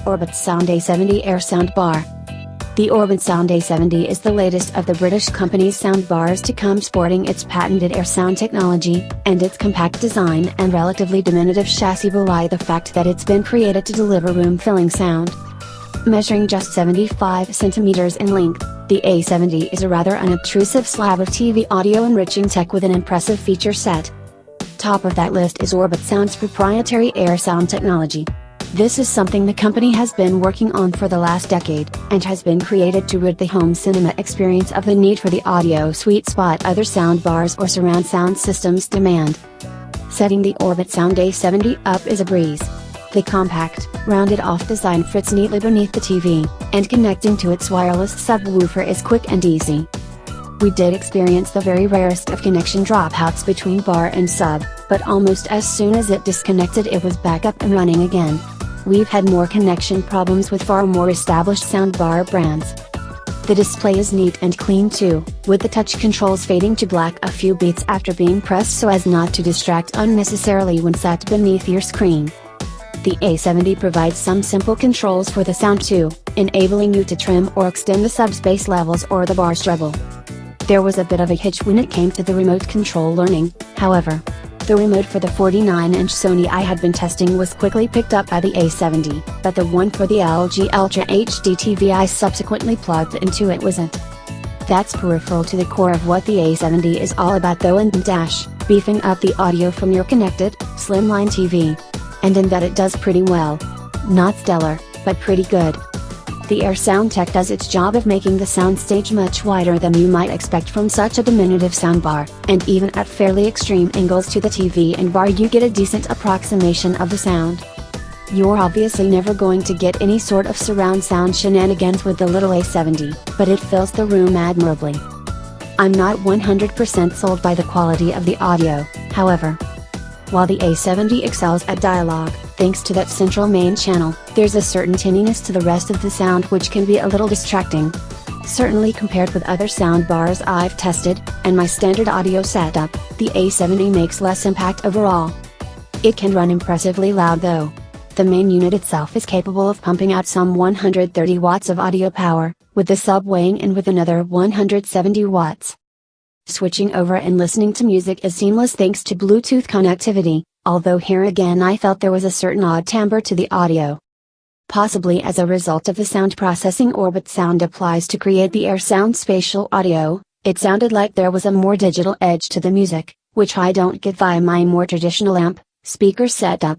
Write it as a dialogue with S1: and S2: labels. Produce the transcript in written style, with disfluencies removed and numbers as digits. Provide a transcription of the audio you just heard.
S1: Orbitsound A70 airSOUND bar. The Orbitsound A70 is the latest of the British company's soundbars to come, sporting its patented airSOUND technology, and its compact design and relatively diminutive chassis belie the fact that it's been created to deliver room-filling sound. Measuring just 75 centimeters in length, the A70 is a rather unobtrusive slab of TV audio-enriching tech with an impressive feature set. Top of that list is Orbitsound's proprietary airSOUND technology. This is something the company has been working on for the last decade, and has been created to rid the home cinema experience of the need for the audio sweet spot other soundbars or surround sound systems demand. Setting the Orbitsound A70 up is a breeze. The compact, rounded-off design fits neatly beneath the TV, and connecting to its wireless subwoofer is quick and easy. We did experience the very rarest of connection dropouts between bar and sub, but almost as soon as it disconnected it was back up and running again. We've had more connection problems with far more established soundbar brands. The display is neat and clean too, with the touch controls fading to black a few beats after being pressed so as not to distract unnecessarily when sat beneath your screen. The A70 provides some simple controls for the sound too, enabling you to trim or extend the subspace levels or the bar's treble. There was a bit of a hitch when it came to the remote control learning, however. The remote for the 49-inch Sony I had been testing was quickly picked up by the A70, but the one for the LG Ultra HD TV I subsequently plugged into it wasn't. That's peripheral to the core of what the A70 is all about though, and beefing up the audio from your connected, slimline TV. And in that it does pretty well. Not stellar, but pretty good. The airSOUND tech does its job of making the soundstage much wider than you might expect from such a diminutive soundbar, and even at fairly extreme angles to the TV and bar you get a decent approximation of the sound. You're obviously never going to get any sort of surround sound shenanigans with the little A70, but it fills the room admirably. I'm not 100% sold by the quality of the audio, however. While the A70 excels at dialogue, thanks to that central main channel, there's a certain tinniness to the rest of the sound which can be a little distracting. Certainly compared with other soundbars I've tested, and my standard audio setup, the A70 makes less impact overall. It can run impressively loud though. The main unit itself is capable of pumping out some 130 watts of audio power, with the sub weighing in with another 170 watts. Switching over and listening to music is seamless thanks to Bluetooth connectivity, although here again I felt there was a certain odd timbre to the audio. Possibly as a result of the sound processing Orbitsound applies to create the airSOUND spatial audio, it sounded like there was a more digital edge to the music, which I don't get via my more traditional amp, speaker setup.